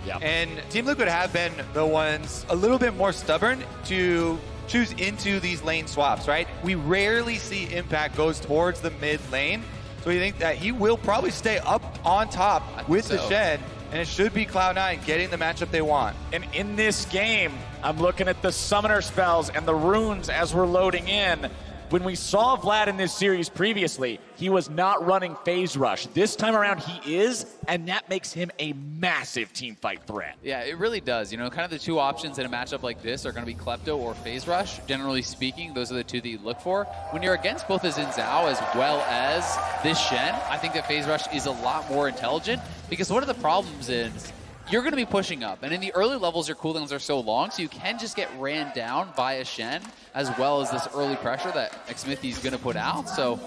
Yep. And Team Liquid have been the ones a little bit more stubborn to choose into these lane swaps, right? We rarely see Impact goes towards the mid lane. So we think that he will probably stay up on top with the Shen, and it should be Cloud9 getting the matchup they want. And in this game, I'm looking at the summoner spells and the runes as we're loading in. When we saw Vlad in this series previously, he was not running Phase Rush. This time around, he is, and that makes him a massive team fight threat. Yeah, it really does. You know, kind of the two options in a matchup like this are going to be Klepto or Phase Rush. Generally speaking, those are the two that you look for. When you're against both a Xin Zhao as well as this Shen, I think that Phase Rush is a lot more intelligent, because one of the problems is you're going to be pushing up, and in the early levels, your cooldowns are so long, so you can just get ran down by a Shen, as well as this early pressure that Xmithie's going to put out. So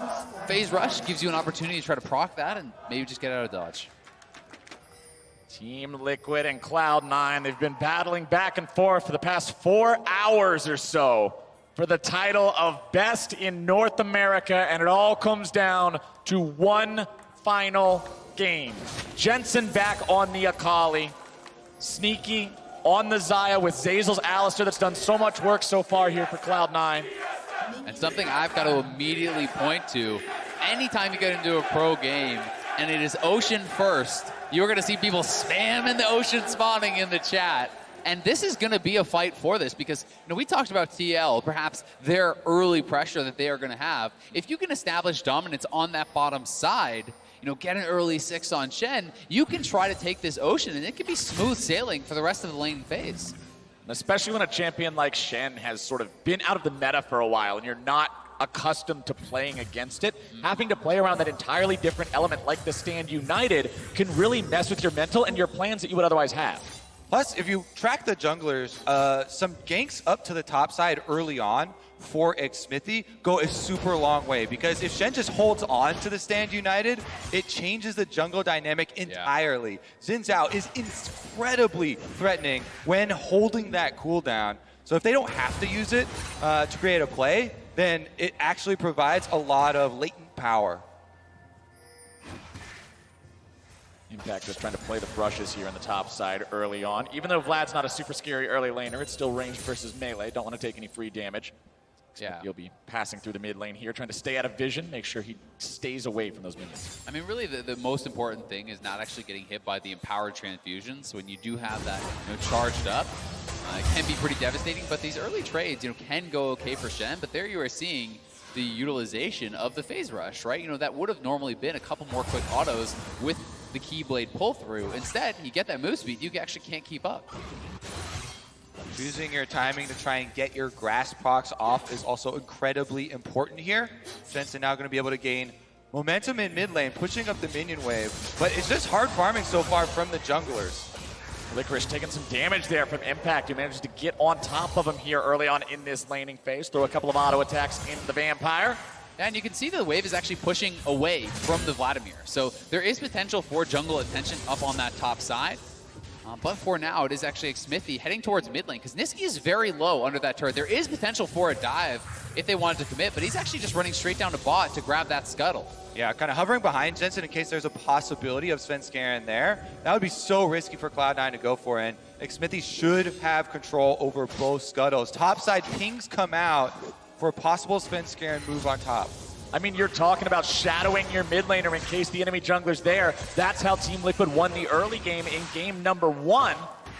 Phase Rush gives you an opportunity to try to proc that and maybe just get out of dodge. Team Liquid and Cloud9, they've been battling back and forth for the past 4 hours or so for the title of Best in North America, and it all comes down to one final game. Jensen back on the Akali. Sneaky on the Xayah with Zazel's Alistair that's done so much work so far here for Cloud9. And something I've got to immediately point to, anytime you get into a pro game and it is Ocean first, you're going to see people spamming the Ocean spawning in the chat. And this is going to be a fight for this, because we talked about TL, perhaps their early pressure that they are going to have. If you can establish dominance on that bottom side, get an early 6 on Shen, you can try to take this Ocean, and it can be smooth sailing for the rest of the lane phase. Especially when a champion like Shen has sort of been out of the meta for a while, and you're not accustomed to playing against it. Having to play around that entirely different element like the Stand United can really mess with your mental and your plans that you would otherwise have. Plus, if you track the junglers, some ganks up to the top side early on for Xmithie go a super long way, because if Shen just holds on to the Stand United, it changes the jungle dynamic entirely. Xin Zhao is incredibly threatening when holding that cooldown. So if they don't have to use it to create a play, then it actually provides a lot of latent power. Impact just trying to play the brushes here on the top side early on. Even though Vlad's not a super scary early laner, it's still ranged versus melee. Don't want to take any free damage. Yeah. You'll be passing through the mid lane here, trying to stay out of vision, make sure he stays away from those minions. I mean, really, the most important thing is not actually getting hit by the empowered transfusions. When you do have that charged up, it can be pretty devastating, but these early trades can go okay for Shen, but there you are seeing the utilization of the Phase Rush, right? That would have normally been a couple more quick autos with the Keyblade pull-through. Instead, you get that move speed, you actually can't keep up. Choosing your timing to try and get your grass procs off is also incredibly important here. Jensen now going to be able to gain momentum in mid lane, pushing up the minion wave. But it's just hard farming so far from the junglers. Licorice taking some damage there from Impact, who manages to get on top of him here early on in this laning phase. Throw a couple of auto attacks into the Vampire. And you can see that the wave is actually pushing away from the Vladimir. So there is potential for jungle attention up on that top side. But for now, it is actually Xmithie heading towards mid lane, because Niski is very low under that turret. There is potential for a dive if they wanted to commit, but he's actually just running straight down to bot to grab that scuttle. Yeah, kind of hovering behind Jensen in case there's a possibility of Svenskeren there. That would be so risky for Cloud9 to go for, and Xmithie should have control over both scuttles. Topside pings come out for a possible Svenskeren move on top. I mean, you're talking about shadowing your mid laner in case the enemy jungler's there. That's how Team Liquid won the early game in game number 1.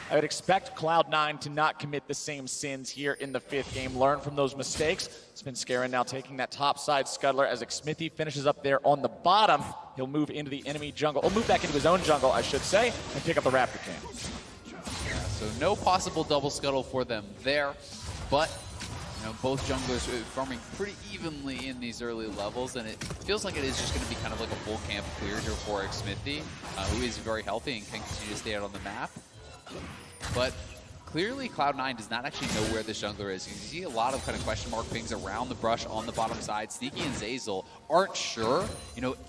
I would expect Cloud9 to not commit the same sins here in the 5th game. Learn from those mistakes. Svenskeren now taking that top side scuttler as Xmithie finishes up there on the bottom. He'll move into the enemy jungle, or move back into his own jungle, I should say, and pick up the Raptor Cam. Yeah, so no possible double scuttle for them there, but both junglers farming pretty evenly in these early levels, and it feels like it is just going to be kind of like a full camp clear here for Xmithie, who is very healthy and can continue to stay out on the map. But clearly Cloud9 does not actually know where this jungler is. You see a lot of kind of question mark things around the brush on the bottom side. Sneaky and Zeyzal aren't sure,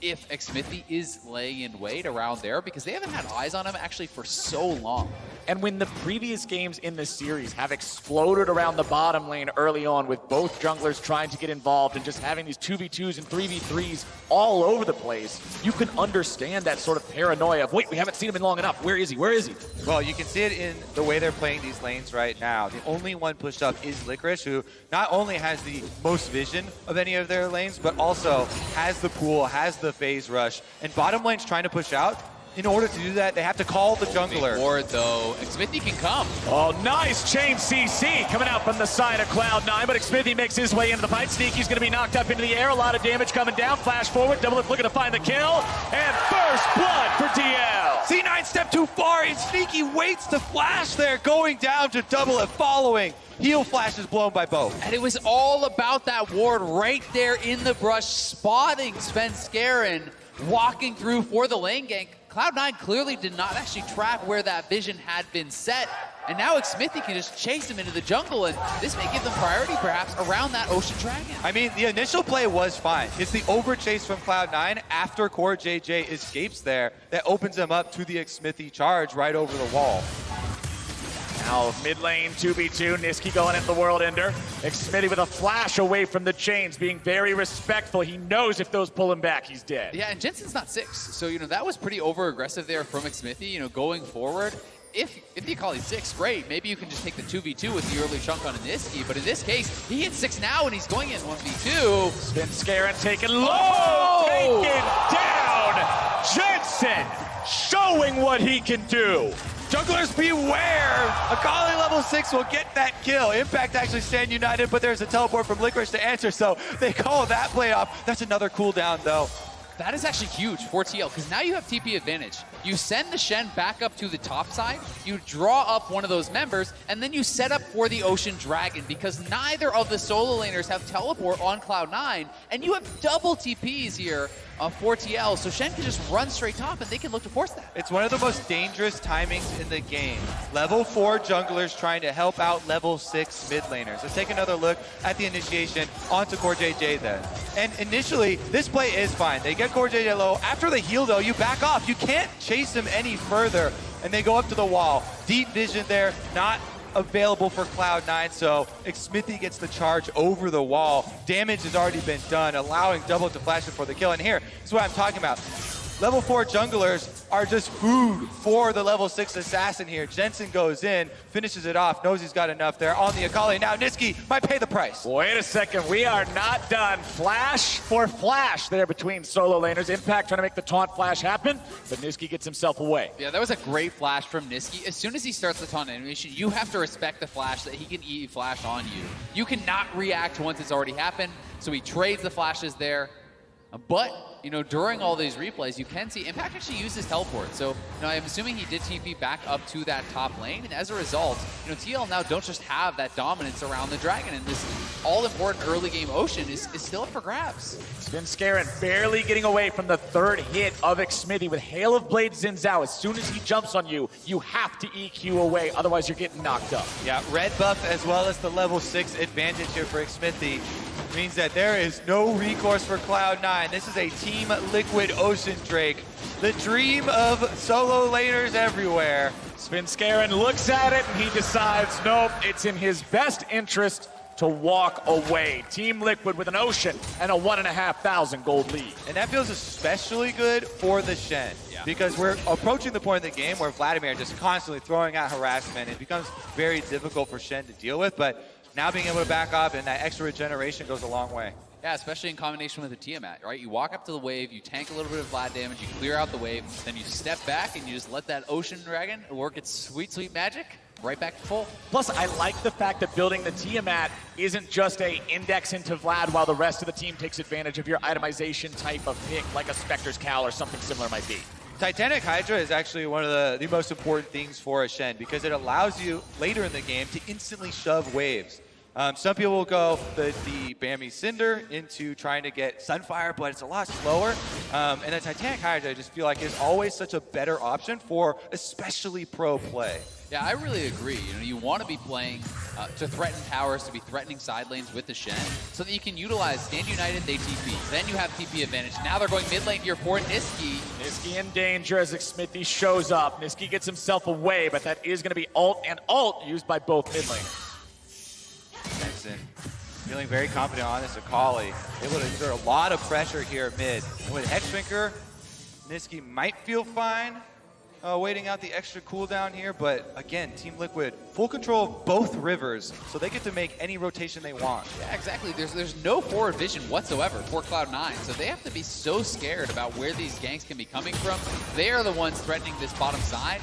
if Xmithie is laying in wait around there because they haven't had eyes on him actually for so long. And when the previous games in this series have exploded around the bottom lane early on with both junglers trying to get involved and just having these 2v2s and 3v3s all over the place, you can understand that sort of paranoia of, wait, we haven't seen him in long enough. Where is he? Where is he? Well, you can see it in the way they're playing these lanes right now. The only one pushed up is Licorice, who not only has the most vision of any of their lanes, but also has the pool, has the phase rush. And bottom lane's trying to push out. In order to do that, they have to call the jungler. Ward, though, Xmithie can come. Oh, nice chain CC coming out from the side of Cloud9, but Xmithie makes his way into the fight. Sneaky's going to be knocked up into the air. A lot of damage coming down. Flash forward. Doublelift looking to find the kill. And first blood for DL. C9 stepped too far, and Sneaky waits to flash there, going down to Doublelift following. Heal flash is blown by both. And it was all about that ward right there in the brush, spotting Svenskeren walking through for the lane gank. Cloud9 clearly did not actually track where that vision had been set. And now Xmithie can just chase him into the jungle, and this may give them priority perhaps around that Ocean Dragon. I mean, the initial play was fine. It's the overchase from Cloud9 after Core JJ escapes there that opens him up to the Xmithie charge right over the wall. Now mid lane 2v2, Niski going into the World Ender. Xmithie with a flash away from the chains, being very respectful. He knows if those pull him back, he's dead. Yeah, and Jensen's not 6, so that was pretty over-aggressive there from Xmithie, going forward. If the Akali's 6, great. Maybe you can just take the 2v2 with the early chunk on Niski, but in this case, he hits 6 now and he's going in 1v2. Svenskeren taken low, taken down. Jensen showing what he can do. Junglers beware! Akali level 6 will get that kill. Impact actually stand united, but there's a teleport from Licorice to answer, so they call that play off. That's another cooldown, though. That is actually huge for TL, because now you have TP advantage. You send the Shen back up to the top side, you draw up one of those members, and then you set up for the Ocean Dragon, because neither of the solo laners have teleport on Cloud9, and you have double TPs here for TL, so Shen can just run straight top, and they can look to force that. It's one of the most dangerous timings in the game. Level 4 junglers trying to help out level 6 mid laners. Let's take another look at the initiation onto Core JJ then. And initially, this play is fine. They get Core JJ low. After the heal, though, you back off. You can't chase him any further, and they go up to the wall. Deep vision there, not available for Cloud9, so Xmithie gets the charge over the wall. Damage has already been done, allowing Doublelift to flash it for the kill. And here is what I'm talking about. Level 4 junglers are just food for the level 6 assassin here. Jensen goes in, finishes it off, knows he's got enough there on the Akali. Now Niski might pay the price. Wait a second, we are not done. Flash for flash there between solo laners. Impact trying to make the taunt flash happen, but Niski gets himself away. Yeah, that was a great flash from Niski. As soon as he starts the taunt animation, you have to respect the flash that he can E-flash on you. You cannot react once it's already happened, so he trades the flashes there. But, during all these replays, you can see Impact actually used his teleport. So, I'm assuming he did TP back up to that top lane. And as a result, TL now don't just have that dominance around the dragon. And this all-important early game Ocean is still up for grabs. Svenskeren barely getting away from the third hit of Xmithie with Hail of Blades Xin Zhao. As soon as he jumps on you, you have to EQ away. Otherwise, you're getting knocked up. Yeah, red buff as well as the level 6 advantage here for Xmithie means that there is no recourse for Cloud9. This is a Team Liquid Ocean Drake, the dream of solo laners everywhere. Svenskeren looks at it and he decides, nope, it's in his best interest to walk away. Team Liquid with an Ocean and a 1,500 gold lead. And that feels especially good for the Shen. Yeah. Because we're approaching the point of the game where Vladimir just constantly throwing out harassment. It becomes very difficult for Shen to deal with, but now being able to back up and that extra regeneration goes a long way. Yeah, especially in combination with the Tiamat, right? You walk up to the wave, you tank a little bit of Vlad damage, you clear out the wave, then you step back and you just let that Ocean Dragon work its sweet, sweet magic right back to full. Plus, I like the fact that building the Tiamat isn't just a index into Vlad while the rest of the team takes advantage of your itemization type of pick, like a Spectre's Cowl or something similar might be. Titanic Hydra is actually one of the most important things for a Shen because it allows you later in the game to instantly shove waves. Some people will go the Bambi Cinder into trying to get Sunfire, but it's a lot slower. And the Titanic Hydra, I just feel like, is always such a better option for especially pro play. Yeah, I really agree. You want to be playing to threaten towers, to be threatening side lanes with the Shen, so that you can utilize Stand United, they TP. Then you have TP advantage. Now they're going mid lane here for Niski. Niski in danger as Xmithie shows up. Niski gets himself away, but that is going to be ult and ult used by both mid laners. Benson feeling very confident on this Akali. Able to exert a lot of pressure here mid. And with Hexdrinker, Niski might feel fine waiting out the extra cooldown here, but again, Team Liquid, full control of both rivers, so they get to make any rotation they want. Yeah, exactly. There's no forward vision whatsoever for Cloud9, so they have to be so scared about where these ganks can be coming from. They are the ones threatening this bottom side.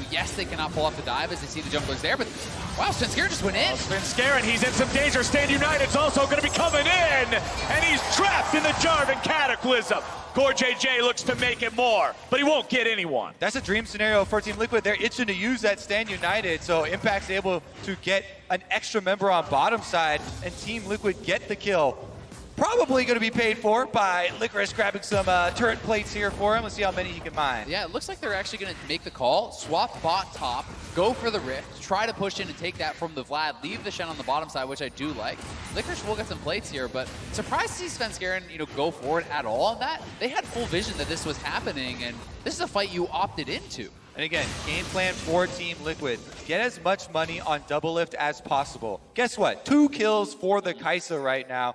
Yes, they cannot pull off the dive as they see the junglers there, but wow, Svenskeren just went in. Svenskeren, he's in some danger. Stand United's also going to be coming in, and he's trapped in the Jarvan Cataclysm. CoreJJ looks to make it more, but he won't get anyone. That's a dream scenario for Team Liquid. They're itching to use that Stand United, so Impact's able to get an extra member on bottom side, and Team Liquid get the kill. Probably going to be paid for by Licorice grabbing some turret plates here for him. Let's see how many he can mine. Yeah, it looks like they're actually going to make the call, swap bot top, go for the rift, try to push in and take that from the Vlad, leave the Shen on the bottom side, which I do like. Licorice will get some plates here, but surprised to see Svenskeren, go forward at all on that. They had full vision that this was happening, and this is a fight you opted into. And again, game plan for Team Liquid. Get as much money on double lift as possible. Guess what? 2 kills for the Kai'Sa right now.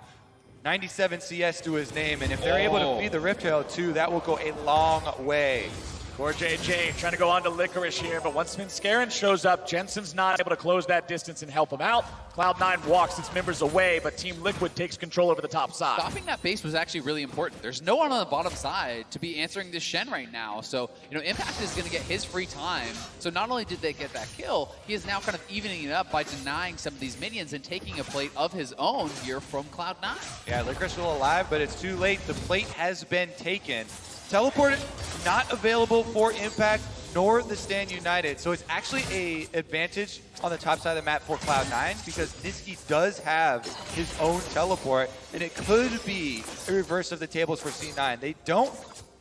97 CS to his name, and if they're able to feed the Rift Herald too, that will go a long way. CoreJJ trying to go on to Licorice here, but once Svenskeren shows up, Jensen's not able to close that distance and help him out. Cloud9 walks its members away, but Team Liquid takes control over the top side. Stopping that base was actually really important. There's no one on the bottom side to be answering this Shen right now, so Impact is going to get his free time. So not only did they get that kill, he is now kind of evening it up by denying some of these minions and taking a plate of his own here from Cloud9. Yeah, Licorice still alive, but it's too late. The plate has been taken. Teleport not available for Impact nor the Stand United. So it's actually a advantage on the top side of the map for Cloud9 because Niski does have his own teleport, and it could be a reverse of the tables for C9. They don't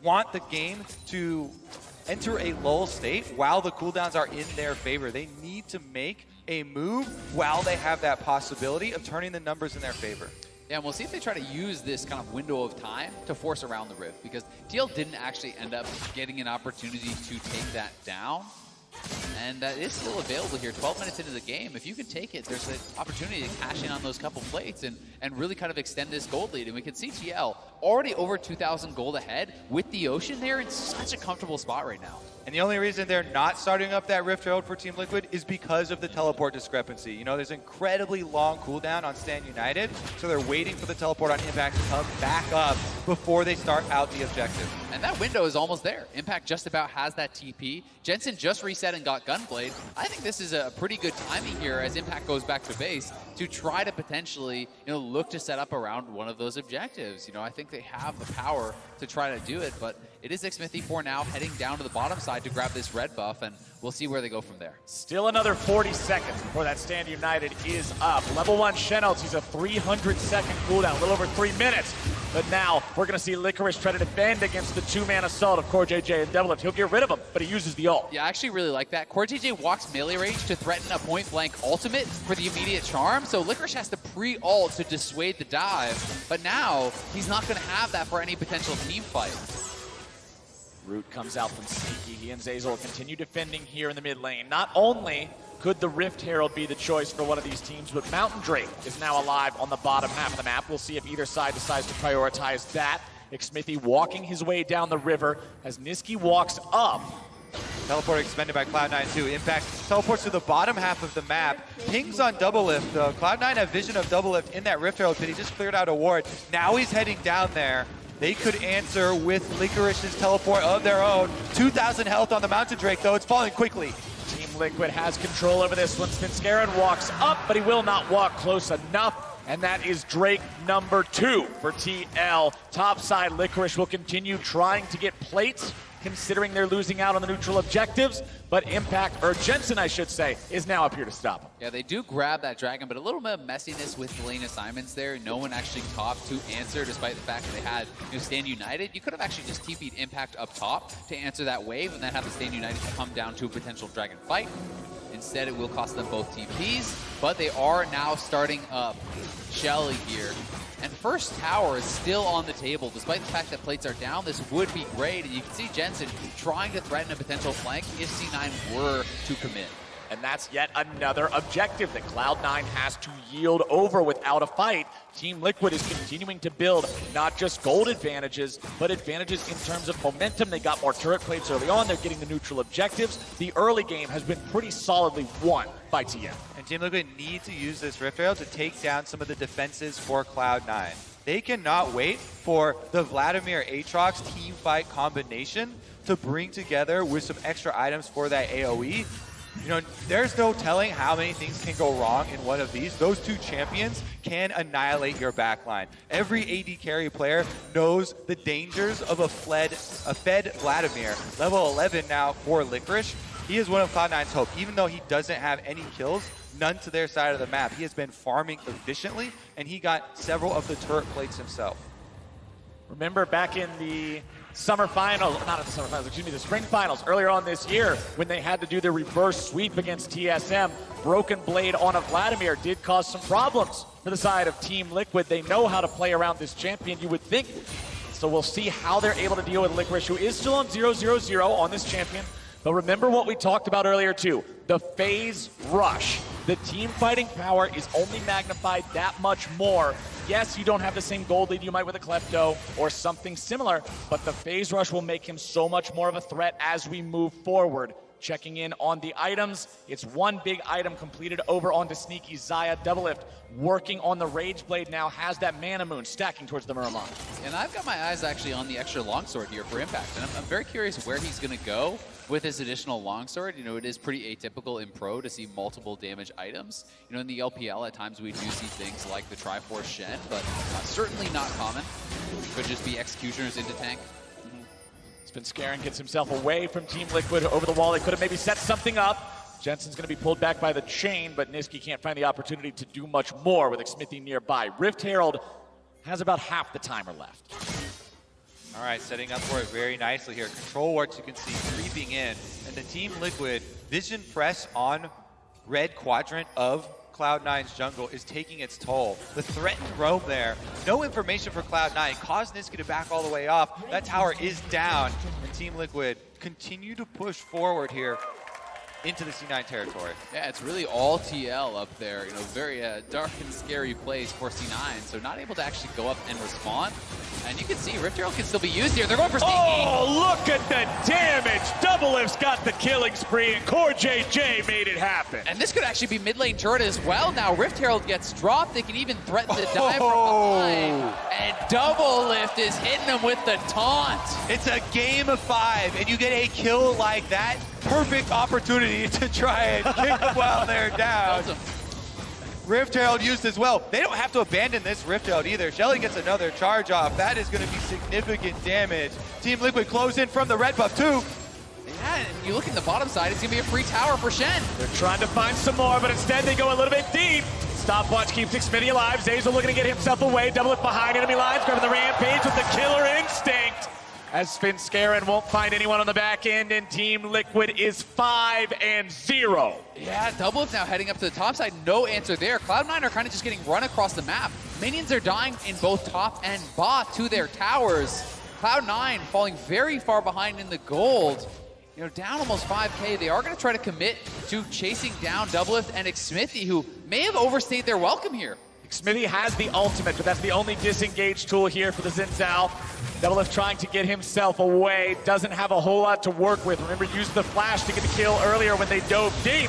want the game to enter a lull state while the cooldowns are in their favor. They need to make a move while they have that possibility of turning the numbers in their favor. Yeah, and we'll see if they try to use this kind of window of time to force around the Rift, because TL didn't actually end up getting an opportunity to take that down. And that is still available here, 12 minutes into the game. If you can take it, there's an opportunity to cash in on those couple plates and really kind of extend this gold lead. And we can see TL already over 2,000 gold ahead with the Ocean there in such a comfortable spot right now. And the only reason they're not starting up that Rift Herald for Team Liquid is because of the teleport discrepancy. There's incredibly long cooldown on Stand United, so they're waiting for the teleport on Impact to come back up before they start out the objective. And that window is almost there. Impact just about has that TP. Jensen just reset and got Gunblade. I think this is a pretty good timing here as Impact goes back to base to try to potentially, look to set up around one of those objectives. I think they have the power to try to do it, but it is Xmithie for now heading down to the bottom side to grab this red buff, and we'll see where they go from there. Still another 40 seconds before that Stand United is up. Level 1 Shen ult, he's a 300-second cooldown, a little over 3 minutes. But now we're going to see Licorice try to defend against the 2-man assault of CoreJJ and Doublelift. He'll get rid of him, but he uses the ult. Yeah, I actually really like that. CoreJJ walks melee range to threaten a point-blank ultimate for the immediate charm, so Licorice has to pre-ult to dissuade the dive, but now he's not going to have that for any potential team fight. Root comes out from Sneaky. He and Zeyzal continue defending here in the mid lane. Not only could the Rift Herald be the choice for one of these teams, but Mountain Drake is now alive on the bottom half of the map. We'll see if either side decides to prioritize that. Xmithie walking his way down the river as Niski walks up. Teleport expended by Cloud9 too. Impact teleports to the bottom half of the map. Pings on Doublelift. Cloud9 have vision of Doublelift in that Rift Herald pit. He just cleared out a ward. Now he's heading down there. They could answer with Licorice's teleport of their own. 2,000 health on the Mountain Drake, though. It's falling quickly. Team Liquid has control over this one. Svenskeren walks up, but he will not walk close enough. And that is Drake number 2 for TL. Topside, Licorice will continue trying to get plates considering they're losing out on the neutral objectives, but Impact, or Jensen I should say, is now up here to stop them. Yeah, they do grab that dragon, but a little bit of messiness with the lane assignments there. No one actually top to answer, despite the fact that they had Stand United. You could have actually just TP'd Impact up top to answer that wave and then have the Stand United come down to a potential dragon fight. Instead, it will cost them both TPs, but they are now starting up Shelly here. And first tower is still on the table. Despite the fact that plates are down, this would be great. And you can see Jensen trying to threaten a potential flank if C9 were to commit. And that's yet another objective that Cloud9 has to yield over without a fight. Team Liquid is continuing to build not just gold advantages, but advantages in terms of momentum. They got more turret plates early on. They're getting the neutral objectives. The early game has been pretty solidly won by TM. And Team Liquid need to use this Rift Rail to take down some of the defenses for Cloud9. They cannot wait for the Vladimir Aatrox team fight combination to bring together with some extra items for that AoE. You know, there's no telling how many things can go wrong in one of these. Those two champions can annihilate your backline. Every AD carry player knows the dangers of a fed Vladimir. Level 11 now for Licorice. He is one of Cloud9's hope. Even though he doesn't have any kills, none to their side of the map, he has been farming efficiently, and he got several of the turret plates himself. Remember back in the summer finals, not in the summer finals, excuse me, the spring finals earlier on this year when they had to do their reverse sweep against TSM, Broken Blade on a Vladimir did cause some problems for the side of Team Liquid. They know how to play around this champion, you would think. So we'll see how they're able to deal with Licorice, who is still on 0-0-0 on this champion. But remember what we talked about earlier too, the phase rush. The team fighting power is only magnified that much more. Yes, you don't have the same gold lead you might with a Klepto or something similar, but the phase rush will make him so much more of a threat as we move forward. Checking in on the items, it's one big item completed over onto Sneaky Xayah. Doublelift working on the Rage Blade now, has that Mana Moon stacking towards the Muramon. And I've got my eyes actually on the extra longsword here for Impact, and I'm very curious where he's going to go with this additional longsword. You know, it is pretty atypical in Pro to see multiple damage items. You know, in the LPL at times we do see things like the Triforce Shen, but certainly not common. Could just be Executioners into tank. Scaring gets himself away from Team Liquid over the wall. They could have maybe set something up. Jensen's going to be pulled back by the chain, but Niski can't find the opportunity to do much more with Xmithie nearby. Rift Herald has about half the timer left. All right, setting up for it very nicely here. Control wards you can see creeping in, and the Team Liquid vision press on red quadrant of Cloud9's jungle is taking its toll. The threatened roam there, no information for Cloud9, caused Niski to back all the way off. That tower is down, and Team Liquid continue to push forward here into the C9 territory. Yeah, it's really all TL up there. You know, very dark and scary place for C9, so not able to actually go up and respond. And you can see Rift Herald can still be used here. They're going for Sneaky. Oh, look at the damage. Doublelift's got the killing spree, and Core JJ made it happen. And this could actually be mid lane turret as well. Now Rift Herald gets dropped. They can even threaten to die from behind. And Doublelift is hitting them with the taunt. It's a game of 5, and you get a kill like that. Perfect opportunity to try and kick them while they're down. Awesome. Rift Herald used as well. They don't have to abandon this Rift Herald either. Shelly gets another charge off. That is going to be significant damage. Team Liquid close in from the red buff too. Yeah, and you look in the bottom side, it's going to be a free tower for Shen. They're trying to find some more, but instead they go a little bit deep. Stopwatch keeps Xmithie alive. Zazel looking to get himself away. Doublelift behind enemy lines, grabbing the rampage with the killer instinct. As Scarin won't find anyone on the back end, and Team Liquid is 5-0. Yeah, Doublelift now heading up to the top side. No answer there. Cloud9 are kind of just getting run across the map. Minions are dying in both top and bot to their towers. Cloud9 falling very far behind in the gold. You know, down almost 5K. They are going to try to commit to chasing down Doublelift and Xmithie, who may have overstayed their welcome here. Xmithie has the ultimate, but that's the only disengage tool here for the Xin Zhao. Doublelift trying to get himself away. Doesn't have a whole lot to work with. Remember, used the flash to get the kill earlier when they dove deep.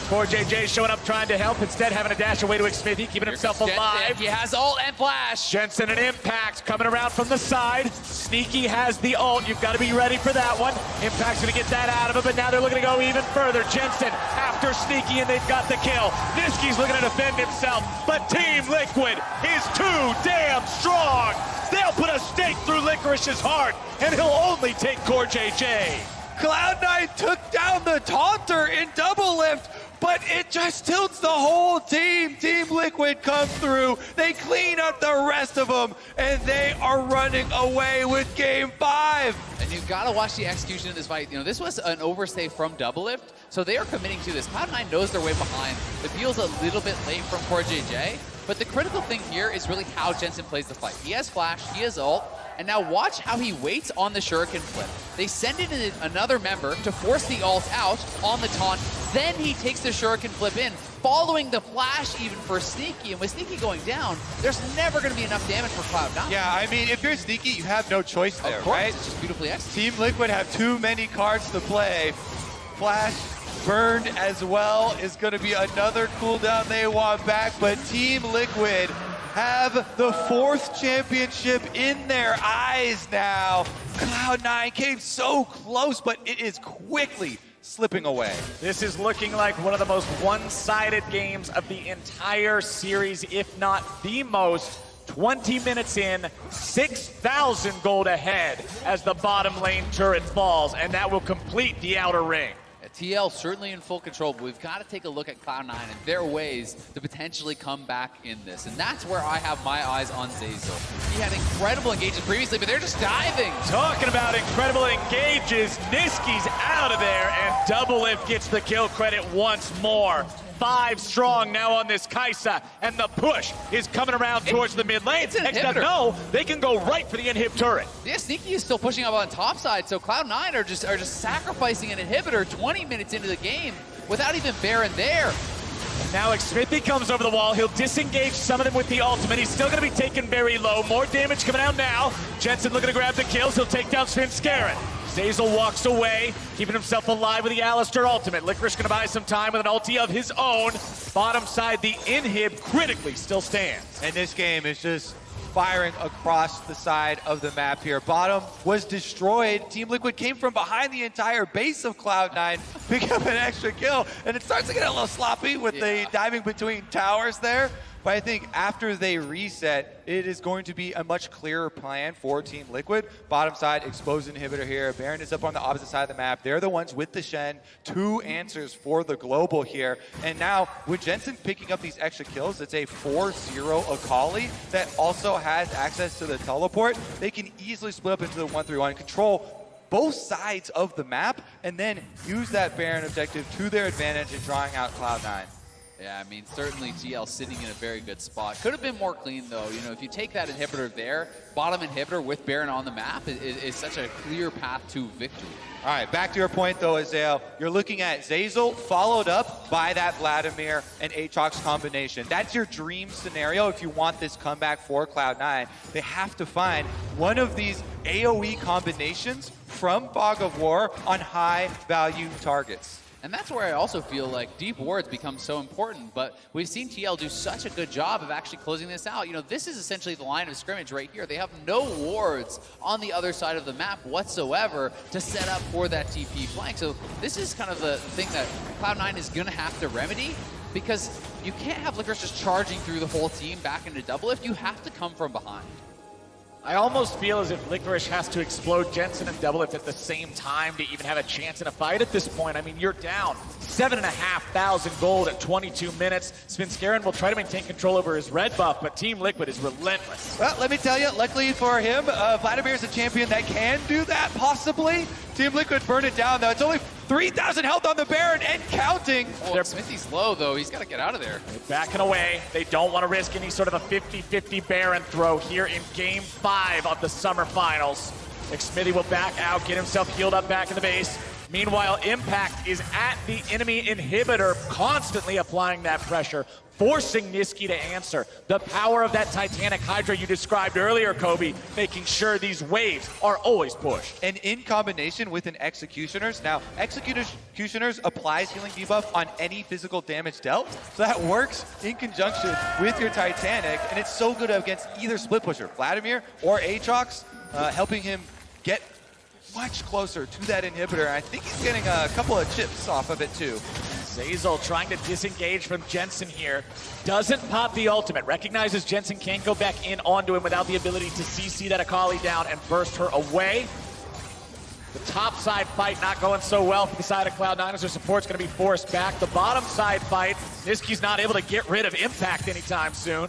Core JJ showing up trying to help, instead having to dash away to Xmithie, keeping himself alive. He has ult and flash. Jensen and Impact coming around from the side. Sneaky has the ult. You've got to be ready for that one. Impact's going to get that out of him, but now they're looking to go even further. Jensen after Sneaky, and they've got the kill. Niski's looking to defend himself, but Team Liquid is too damn strong. They'll put a stake through Licorice's heart, and he'll only take Core JJ. Cloud9 took down the Taunter in double lift, but it just tilts the whole team. Team Liquid comes through, they clean up the rest of them, and they are running away with Game 5. And you've got to watch the execution of this fight. You know, this was an overstay from double lift, so they are committing to this. Cloud9 knows their way behind. The peel's a little bit late from Core JJ, but the critical thing here is really how Jensen plays the fight. He has flash, he has ult, and now watch how he waits on the shuriken flip. They send in another member to force the ult out on the taunt, then he takes the shuriken flip in, following the flash even for Sneaky, and with Sneaky going down, there's never going to be enough damage for Cloud9. Yeah, I mean, if you're Sneaky, you have no choice there, of course, right? It's just beautifully executed. Team Liquid have too many cards to play. Flash burned as well is going to be another cooldown they want back, but Team Liquid have the 4th championship in their eyes now. Cloud9 came so close, but it is quickly slipping away. This is looking like one of the most one-sided games of the entire series, if not the most. 20 minutes in, 6,000 gold ahead as the bottom lane turret falls, and that will complete the outer ring. TL certainly in full control, but we've got to take a look at Cloud9 and their ways to potentially come back in this. And that's where I have my eyes on Zeyzal. He had incredible engagements previously, but they're just diving. Talking about incredible engages, Niski's out of there, and Double Lift gets the kill credit once more. 5 strong now on this Kai'Sa, and the push is coming around towards the mid lane. It's an Except inhibitor. no, they can go right for the inhib turret. Yeah, Sneaky is still pushing up on top side, so Cloud9 are just sacrificing an inhibitor 20 minutes into the game without even Baron there. Now Xmithy comes over the wall. He'll disengage some of them with the ultimate. He's still going to be taken very low. More damage coming out now. Jensen looking to grab the kills. He'll take down Svenskeren. Zeyzal walks away, keeping himself alive with the Alistar ultimate. Licorice going to buy some time with an ulti of his own. Bottom side, the inhib critically still stands. And this game is just firing across the side of the map here. Bottom was destroyed. Team Liquid came from behind the entire base of Cloud9, picking up an extra kill, and it starts to get a little sloppy with the diving between towers there. But I think after they reset, it is going to be a much clearer plan for Team Liquid. Bottom side, exposed inhibitor here. Baron is up on the opposite side of the map. They're the ones with the Shen. 2 answers for the global here. And now, with Jensen picking up these extra kills, it's a 4-0 Akali that also has access to the teleport. They can easily split up into the 1-3-1, control both sides of the map, and then use that Baron objective to their advantage in drawing out Cloud9. Yeah, I mean, certainly GL sitting in a very good spot. Could have been more clean, though. You know, if you take that inhibitor there, bottom inhibitor with Baron on the map is such a clear path to victory. All right, back to your point, though, Azale. You're looking at Zeyzal followed up by that Vladimir and Aatrox combination. That's your dream scenario if you want this comeback for Cloud9. They have to find one of these AoE combinations from Fog of War on high-value targets. And that's where I also feel like deep wards become so important, but we've seen TL do such a good job of actually closing this out. You know, this is essentially the line of scrimmage right here. They have no wards on the other side of the map whatsoever to set up for that TP flank. So this is kind of the thing that Cloud9 is going to have to remedy, because you can't have Licorice just charging through the whole team back into double lift. You have to come from behind. I almost feel as if Licorice has to explode Jensen and Double Lift at the same time to even have a chance in a fight at this point. I mean, you're down 7,500 gold at 22 minutes. Svenskeren will try to maintain control over his red buff, but Team Liquid is relentless. Well, let me tell you, luckily for him, Vladimir is a champion that can do that, possibly. Team Liquid burned it down, though. It's only 3,000 health on the Baron and counting. Well, Smithy's low, though. He's got to get out of there. They're backing away. They don't want to risk any sort of a 50-50 Baron throw here in Game 5 of the Summer Finals. Xmithy will back out, get himself healed up back in the base. Meanwhile, Impact is at the enemy inhibitor, constantly applying that pressure, forcing Niski to answer. The power of that Titanic Hydra you described earlier, Kobe, making sure these waves are always pushed. And in combination with an Executioners, now Executioners applies healing debuff on any physical damage dealt, so that works in conjunction with your Titanic, and it's so good against either split pusher, Vladimir or Aatrox, helping him get much closer to that inhibitor. I think he's getting a couple of chips off of it too. Zazel trying to disengage from Jensen here. Doesn't pop the ultimate. Recognizes Jensen can't go back in onto him without the ability to CC that Akali down and burst her away. The top side fight not going so well for the side of Cloud9 as their support's going to be forced back. The bottom side fight, Niski's not able to get rid of Impact anytime soon.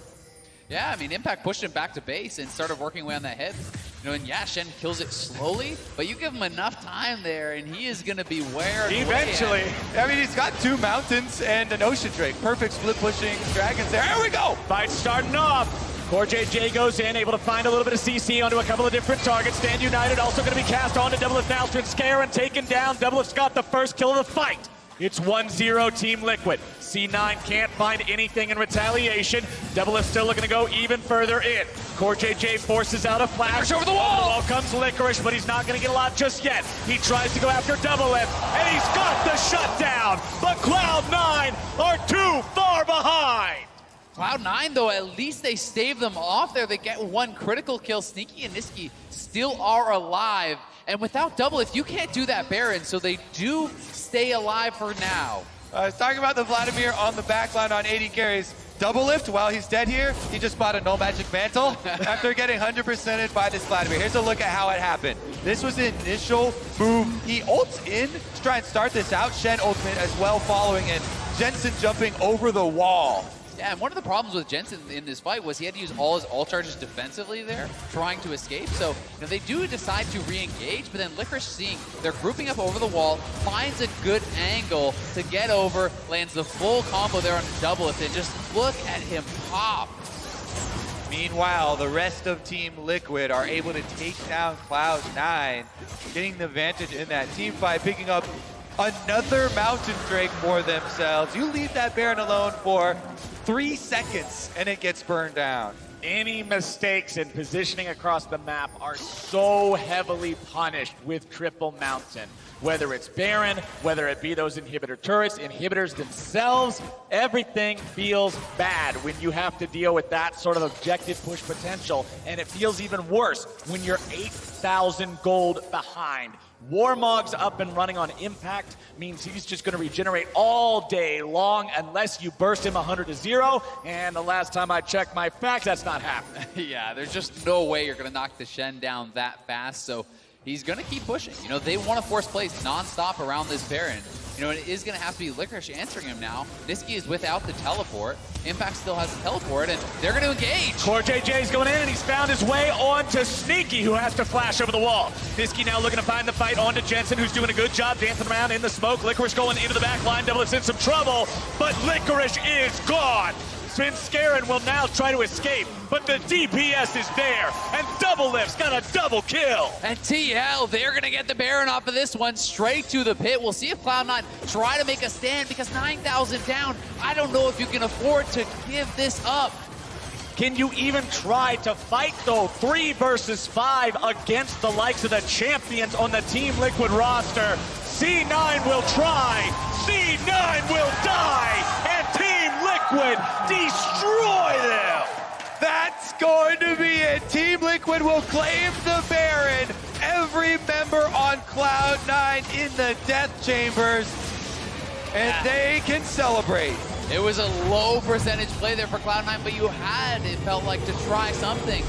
Yeah, I mean, Impact pushed him back to base and started working away on that head. You know, and yeah, Shen kills it slowly, but you give him enough time there, and he is going to be wearing Eventually. I mean, he's got 2 mountains and an ocean drake. Perfect split pushing dragons there. Here we go! Fight starting off. CoreJJ goes in, able to find a little bit of CC onto a couple of different targets. Stand United also going to be cast onto Doublelift now. Scare and taken down. Doublelift's got the first kill of the fight. It's 1-0 Team Liquid. C9 can't find anything in retaliation. Doublelift still looking to go even further in. CoreJJ forces out a flash. Licorice over the wall! Wall comes Licorice, but he's not going to get a lot just yet. He tries to go after Doublelift, and he's got the shutdown. But Cloud9 are too far behind. Cloud9, though, at least they stave them off there. They get one critical kill. Sneaky and Niski still are alive. And without Doublelift, you can't do that Baron, so they do stay alive for now. I was talking about the Vladimir on the backline on 80 carries. Doublelift, while he's dead here, he just bought a no magic mantle after getting 100%ed by this Vladimir. Here's a look at how it happened. This was the initial move. He ults in to try and start this out. Shen ultimate as well following it. Jensen jumping over the wall. Yeah, and one of the problems with Jensen in this fight was he had to use all his ult charges defensively there, trying to escape. So, you know, they do decide to re-engage, but then Licorice, seeing they're grouping up over the wall, finds a good angle to get over, lands the full combo there on Doublelift, and just look at him pop. Meanwhile, the rest of Team Liquid are able to take down Cloud9, getting the advantage in that team fight, picking up another Mountain Drake for themselves. You leave that Baron alone for 3 seconds and it gets burned down. Any mistakes in positioning across the map are so heavily punished with Triple Mountain. Whether it's Baron, whether it be those inhibitor turrets, inhibitors themselves, everything feels bad when you have to deal with that sort of objective push potential. And it feels even worse when you're 8,000 gold behind. Warmog's up and running on Impact means he's just going to regenerate all day long unless you burst him 100-0. And the last time I checked my facts, that's not happening. Yeah, there's just no way you're going to knock the Shen down that fast. So he's going to keep pushing. You know, they want to force plays nonstop around this Baron. You know, it is going to have to be Licorice answering him now. Niski is without the teleport. Impact still has the teleport, and they're going to engage. CoreJJ's going in, and he's found his way on to Sneaky, who has to flash over the wall. Niski now looking to find the fight on to Jensen, who's doing a good job dancing around in the smoke. Licorice going into the back line. Doublelift's in some trouble, but Licorice is gone. Scarin will now try to escape, but the DPS is there, and Doublelift's got a double kill. And TL, they're going to get the Baron off of this one, straight to the pit. We'll see if Cloud9 try to make a stand, because 9,000 down, I don't know if you can afford to give this up. Can you even try to fight, though? 3 versus 5 against the likes of the champions on the Team Liquid roster. C9 will try, C9 will die, and Team Liquid destroy them! That's going to be it. Team Liquid will claim the Baron. Every member on Cloud9 in the death chambers, and they can celebrate. It was a low percentage play there for Cloud9, but you had, it felt like, to try something.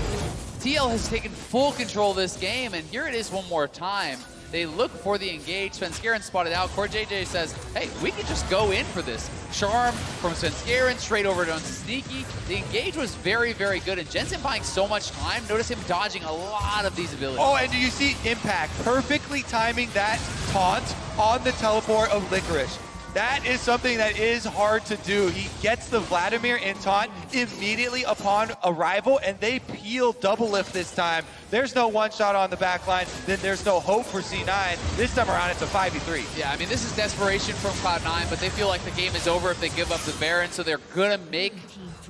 TL has taken full control of this game, and here it is one more time. They look for the engage. Svenskeren spotted out. CoreJJ says, hey, we can just go in for this. Charm from Svenskeren straight over to Sneaky. The engage was very, very good, and Jensen buying so much time. Notice him dodging a lot of these abilities. Oh, and do you see Impact perfectly timing that taunt on the teleport of Licorice? That is something that is hard to do. He gets the Vladimir in taunt immediately upon arrival, and they peel Doublelift this time. There's no one-shot on the back line, then there's no hope for C9. This time around, it's a 5v3. Yeah, I mean, this is desperation from Cloud9, but they feel like the game is over if they give up the Baron, so they're gonna make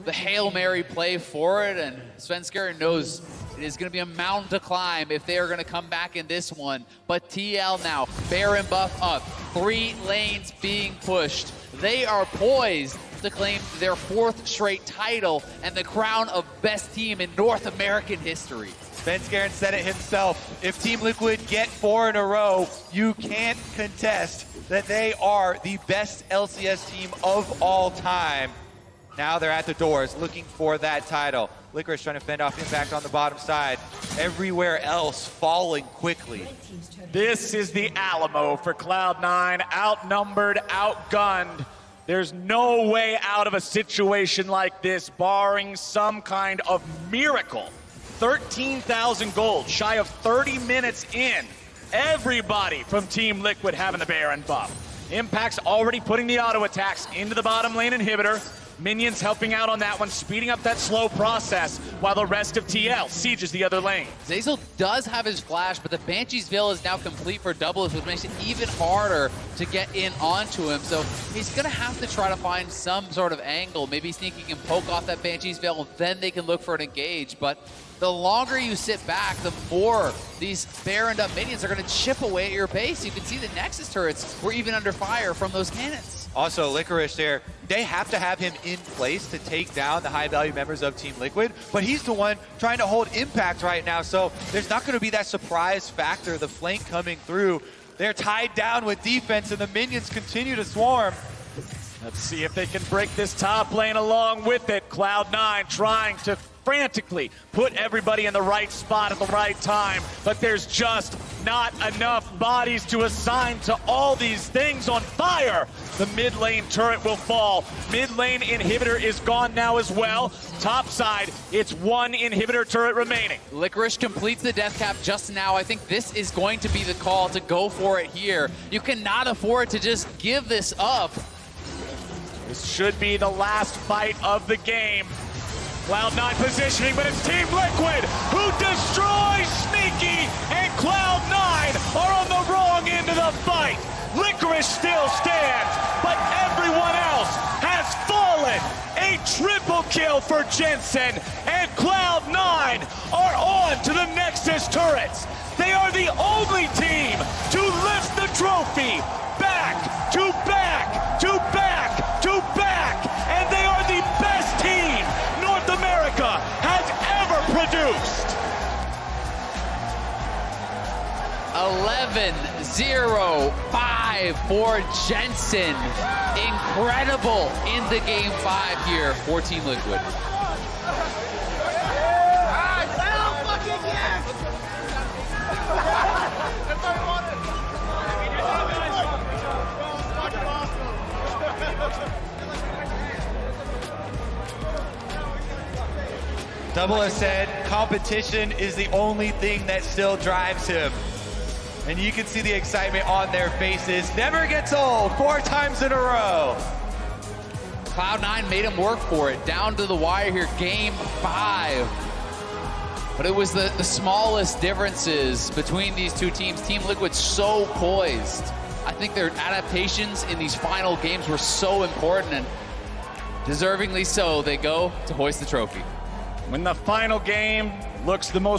the Hail Mary play for it, and Svenskeren knows it is going to be a mountain to climb if they are going to come back in this one. But TL now, Baron buff up, 3 lanes being pushed. They are poised to claim their 4th straight title and the crown of best team in North American history. Sven Skaren said it himself. If Team Liquid get 4 in a row, you can't contest that they are the best LCS team of all time. Now they're at the doors looking for that title. Licorice trying to fend off Impact on the bottom side. Everywhere else falling quickly. This is the Alamo for Cloud9. Outnumbered, outgunned. There's no way out of a situation like this, barring some kind of miracle. 13,000 gold, shy of 30 minutes in. Everybody from Team Liquid having the Baron buff. Impact's already putting the auto attacks into the bottom lane inhibitor. Minions helping out on that one, speeding up that slow process, while the rest of TL sieges the other lane. Zeyzal does have his flash, but the Banshee's Veil is now complete for doubles, which makes it even harder to get in onto him. So he's going to have to try to find some sort of angle, maybe sneaking and poke off that Banshee's Veil, then they can look for an engage. But the longer you sit back, the more these Baroned up minions are going to chip away at your base. You can see the Nexus turrets were even under fire from those cannons. Also, Licorice there, they have to have him in place to take down the high-value members of Team Liquid, but he's the one trying to hold Impact right now, so there's not going to be that surprise factor, the flank coming through. They're tied down with defense, and the minions continue to swarm. Let's see if they can break this top lane along with it. Cloud9 trying to frantically put everybody in the right spot at the right time, but there's just not enough bodies to assign to all these things on fire. The mid lane turret will fall. Mid lane inhibitor is gone now as well. Top side, it's one inhibitor turret remaining. Licorice completes the death cap just now. I think this is going to be the call to go for it here. You cannot afford to just give this up. This should be the last fight of the game. Cloud9 positioning, but it's Team Liquid who destroys Sneaky, and Cloud9 are on the wrong end of the fight. Licorice still stands, but everyone else has fallen. A triple kill for Jensen, and Cloud9 are on to the Nexus turrets. They are the only team to lift the trophy back to back to back to back, and they are the best team North America has ever produced. 11-0-5 for Jensen. Incredible in the game 5 here for Team Liquid. Double has said competition is the only thing that still drives him. And you can see the excitement on their faces. Never gets old, 4 times in a row. Cloud9 made him work for it. Down to the wire here, game 5. But it was the smallest differences between these two teams. Team Liquid so poised. I think their adaptations in these final games were so important, and deservingly so, they go to hoist the trophy. When the final game looks the most